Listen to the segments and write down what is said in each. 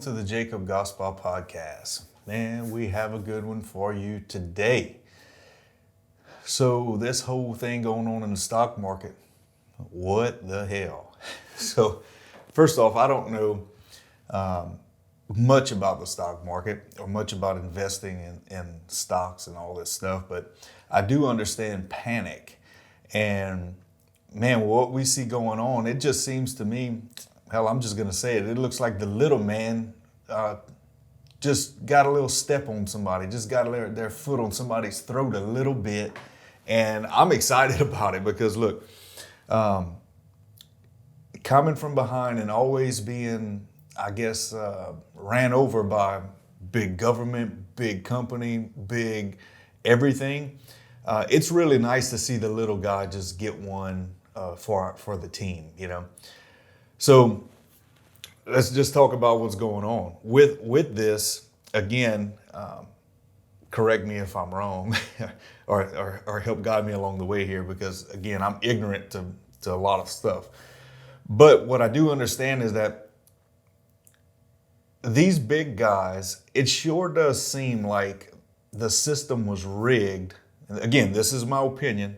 to the Jacob Gospel Podcast. Man, we have a good one for you today. So this whole thing going on in the stock market, what the hell? So first off, I don't know much about the stock market or much about investing in stocks and all this stuff, but I do understand panic. And man, what we see going on, it just seems to me, hell, I'm just going to say it. It looks like the little man just got a little step on somebody, just got their foot on somebody's throat a little bit. And I'm excited about it because look, coming from behind and always being, I guess, ran over by big government, big company, big everything. It's really nice to see the little guy just get one for the team, you know. So let's just talk about what's going on with this. Again, correct me if I'm wrong, or help guide me along the way here, because again, I'm ignorant to a lot of stuff. But what I do understand is that these big guys, it sure does seem like the system was rigged. Again, this is my opinion.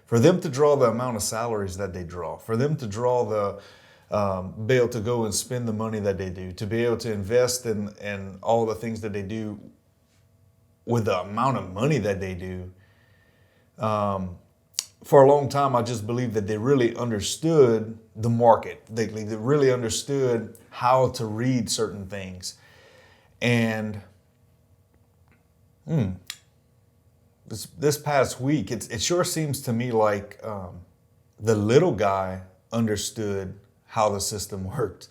For them to draw the amount of salaries that they draw, for them to draw be able to go and spend the money that they do, to be able to invest in all the things that they do with the amount of money that they do. For a long time, I just believed that they really understood the market. They really understood how to read certain things. And this past week, it sure seems to me like the little guy understood how the system worked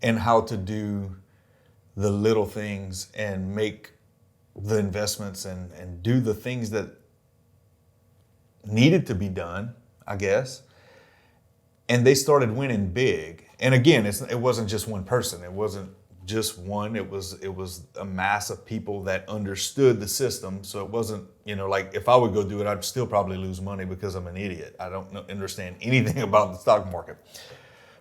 and how to do the little things and make the investments and do the things that needed to be done, I guess. And they started winning big. And again, it wasn't just one person. It wasn't just one. It was a mass of people that understood the system. So it wasn't, like if I would go do it, I'd still probably lose money because I'm an idiot. I don't understand anything about the stock market.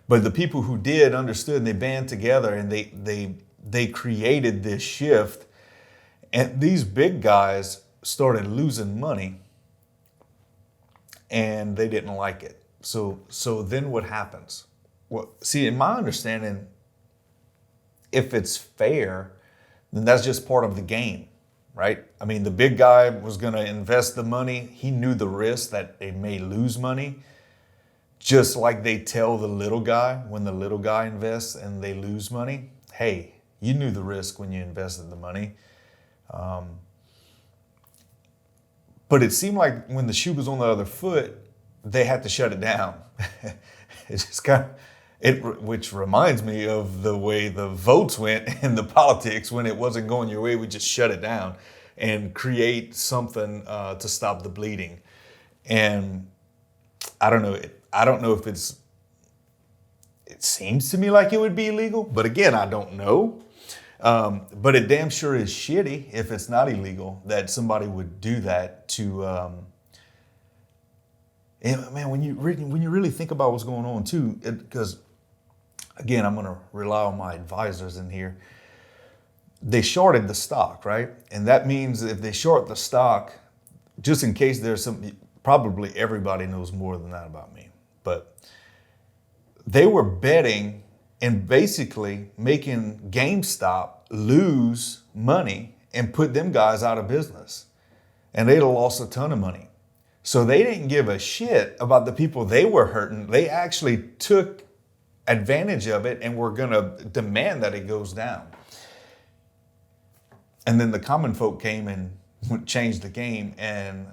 But the people who did understood, and they band together and they created this shift. And these big guys started losing money and they didn't like it. So then what happens? Well, see, in my understanding, if it's fair, then that's just part of the game, right? I mean, the big guy was going to invest the money. He knew the risk that they may lose money, just like they tell the little guy when the little guy invests and they lose money. Hey, you knew the risk when you invested the money. But it seemed like when the shoe was on the other foot, they had to shut it down. It's just kind of, which reminds me of the way the votes went in the politics. When it wasn't going your way, we just shut it down and create something to stop the bleeding. And I don't know if it seems to me like it would be illegal, but again, I don't know. But it damn sure is shitty if it's not illegal that somebody would do that to. Man, when you really think about what's going on too, because again, I'm going to rely on my advisors in here. They shorted the stock, right? And that means if they short the stock, just in case there's some, probably everybody knows more than that about me, but they were betting and basically making GameStop lose money and put them guys out of business. And they'd have lost a ton of money. So they didn't give a shit about the people they were hurting. They actually took advantage of it and were going to demand that it goes down. And then the common folk came and changed the game. And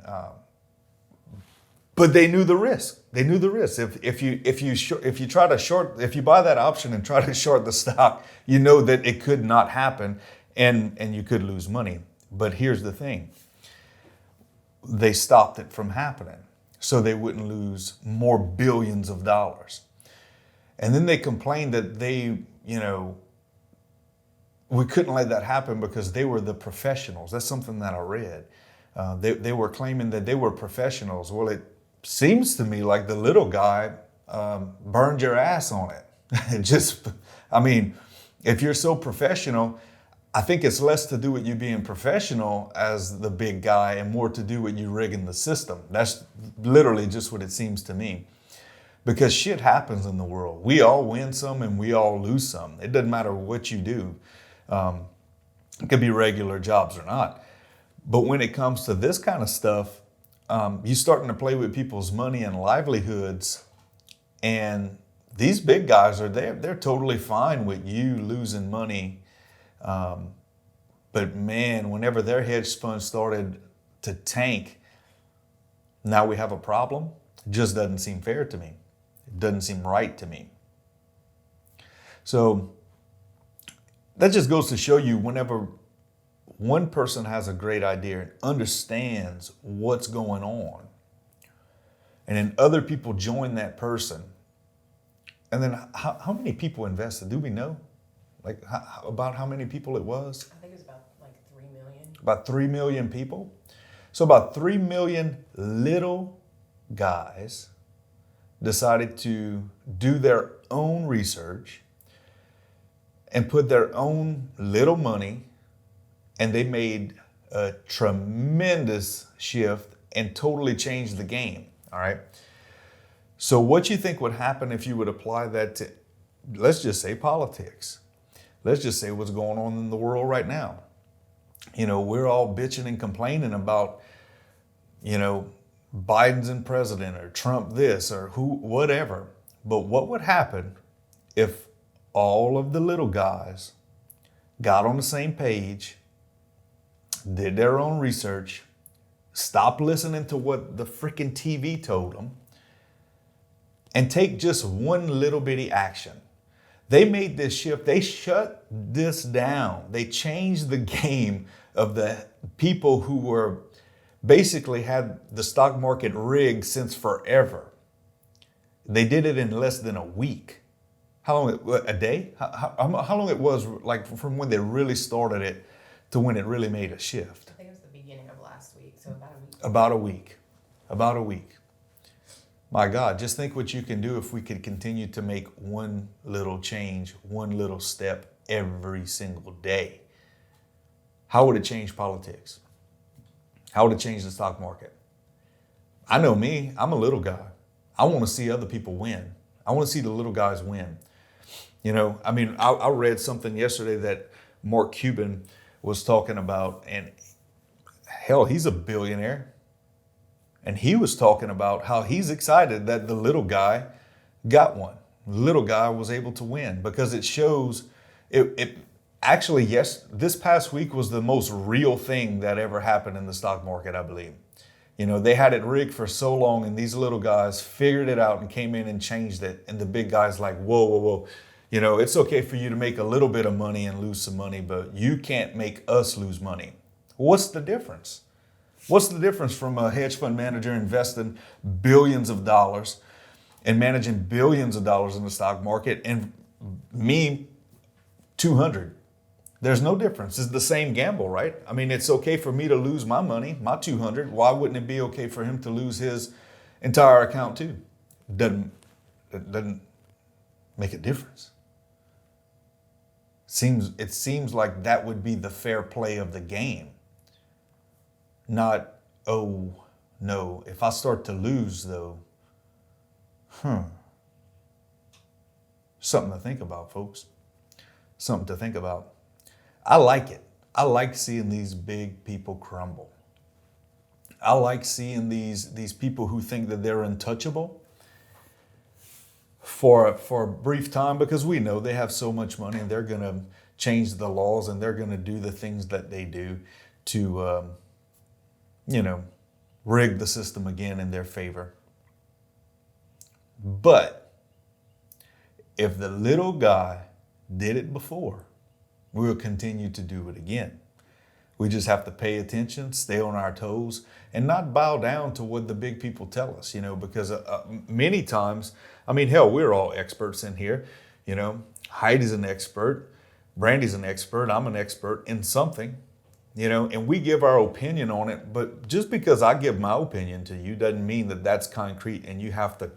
but they knew the risk. They knew the risk. If you try to short, if you buy that option and try to short the stock, you know that it could not happen, and you could lose money. But here's the thing: they stopped it from happening, so they wouldn't lose more billions of dollars. And then they complained that we couldn't let that happen because they were the professionals. That's something that I read. They were claiming that they were professionals. Well, it seems to me like the little guy burned your ass on it. It just, I mean, If you're so professional, I think it's less to do with you being professional as the big guy and more to do with you rigging the system. That's literally just what it seems to me. Because shit happens in the world. We all win some and we all lose some. It doesn't matter what you do. It could be regular jobs or not. But when it comes to this kind of stuff, you're starting to play with people's money and livelihoods. And these big guys are there. They're totally fine with you losing money. But man, whenever their hedge funds started to tank, now we have a problem. It just doesn't seem fair to me. It doesn't seem right to me. So that just goes to show you, whenever one person has a great idea and understands what's going on, and then other people join that person, and then how many people invested? Do we know? Like about how many people it was? I think it was about like 3 million. About 3 million people. So about 3 million little guys decided to do their own research and put their own little money, and they made a tremendous shift and totally changed the game. All right. So what you think would happen if you would apply that to, let's just say, politics? Let's just say what's going on in the world right now. You know, we're all bitching and complaining about, you know, Biden's in president or Trump this or who, whatever. But what would happen if all of the little guys got on the same page, did their own research, stopped listening to what the freaking TV told them, and take just one little bitty action? They made this shift. They shut this down. They changed the game of the people who were basically had the stock market rigged since forever. They did it in less than a week. How long? A day? How long it was, like, from when they really started it to when it really made a shift? I think it was the beginning of last week, so about a week. About a week. About a week. My God, just think what you can do if we could continue to make one little change, one little step every single day. How would it change politics? How would it change the stock market? I know me, I'm a little guy. I want to see other people win. I want to see the little guys win. You know, I mean, I read something yesterday that Mark Cuban was talking about, and hell, he's a billionaire. And he was talking about how he's excited that the little guy got one. The little guy was able to win, because it shows it actually, yes, this past week was the most real thing that ever happened in the stock market, I believe. You know, they had it rigged for so long, and these little guys figured it out and came in and changed it. And the big guys like, whoa, whoa, whoa. You know, it's okay for you to make a little bit of money and lose some money, but you can't make us lose money. What's the difference? What's the difference from a hedge fund manager investing billions of dollars and managing billions of dollars in the stock market and me 200? There's no difference. It's the same gamble, right? I mean, it's okay for me to lose my money, my 200. Why wouldn't it be okay for him to lose his entire account too? It doesn't make a difference. It seems like that would be the fair play of the game. Not, oh, no, if I start to lose, though, something to think about, folks. Something to think about. I like it. I like seeing these big people crumble. I like seeing these people who think that they're untouchable for a brief time, because we know they have so much money and they're going to change the laws and they're going to do the things that they do to rig the system again in their favor. But if the little guy did it before, we'll continue to do it again. We just have to pay attention, stay on our toes, and not bow down to what the big people tell us, because many times, I mean, hell, we're all experts in here. Heidi's an expert, Brandy's an expert, I'm an expert in something. And we give our opinion on it, but just because I give my opinion to you doesn't mean that that's concrete and you have to.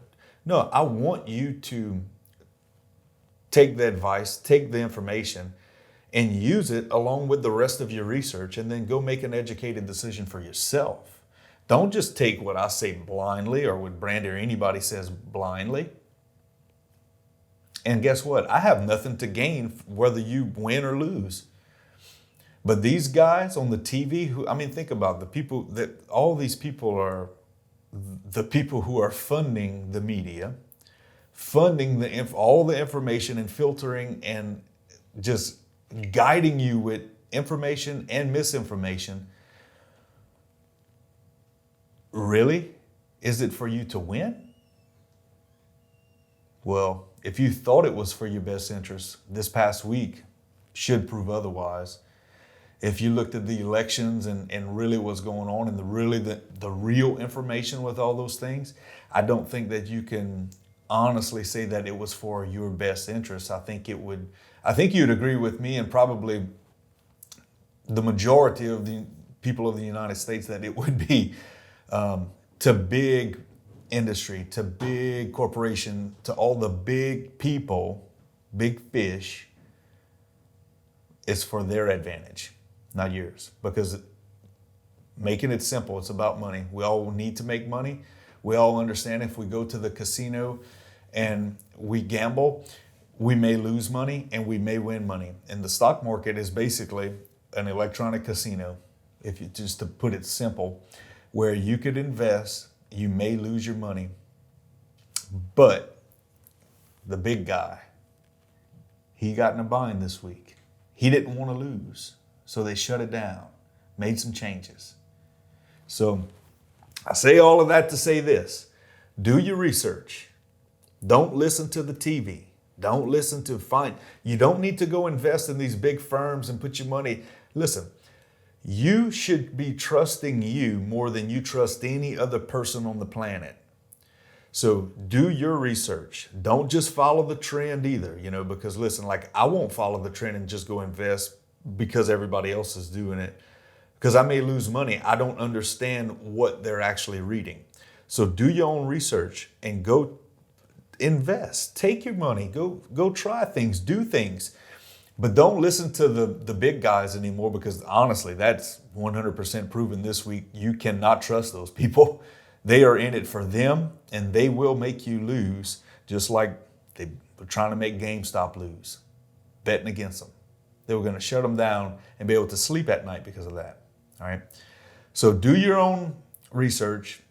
No, I want you to take the advice, take the information, and use it along with the rest of your research, and then go make an educated decision for yourself. Don't just take what I say blindly or what Brandy or anybody says blindly. And guess what? I have nothing to gain whether you win or lose. But these guys on the TV, think about the people that all these people are the people who are funding the media, funding all the information and filtering and just guiding you with information and misinformation. Really? Is it for you to win? Well, if you thought it was for your best interest, this past week should prove otherwise. If you looked at the elections and really what's going on and the real information with all those things, I don't think that you can honestly say that it was for your best interest. I think you'd agree with me and probably the majority of the people of the United States that it would be to big industry, to big corporation, to all the big people, big fish. It's for their advantage, not yours. Because making it simple, it's about money. We all need to make money. We all understand if we go to the casino and we gamble, we may lose money and we may win money. And the stock market is basically an electronic casino, if you just to put it simple, where you could invest, you may lose your money, but the big guy, he got in a bind this week. He didn't want to lose, so they shut it down, made some changes. So I say all of that to say this: do your research. Don't listen to the TV. Don't listen to you don't need to go invest in these big firms and put your money. Listen, you should be trusting you more than you trust any other person on the planet. So do your research. Don't just follow the trend either, because listen, like I won't follow the trend and just go invest because everybody else is doing it, because I may lose money. I don't understand what they're actually reading. So do your own research and go invest. Take your money, go try things, do things. But don't listen to the big guys anymore, because honestly, that's 100% proven this week. You cannot trust those people. They are in it for them, and they will make you lose, just like they were trying to make GameStop lose, betting against them. They were going to shut them down and be able to sleep at night because of that. All right. So do your own research,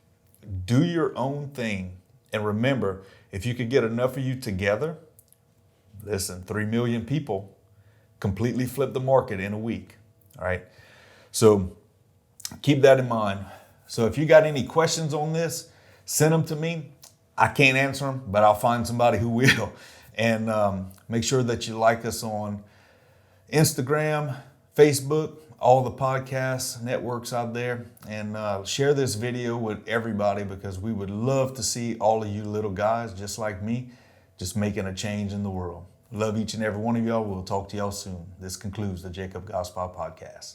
do your own thing. And remember, if you could get enough of you together, listen, 3 million people completely flip the market in a week. All right. So keep that in mind. So if you got any questions on this, send them to me. I can't answer them, but I'll find somebody who will. And make sure that you like us on Instagram, Facebook, all the podcast networks out there, and share this video with everybody, because we would love to see all of you little guys just like me, just making a change in the world. Love each and every one of y'all. We'll talk to y'all soon. This concludes the Jacob Gospel Podcast.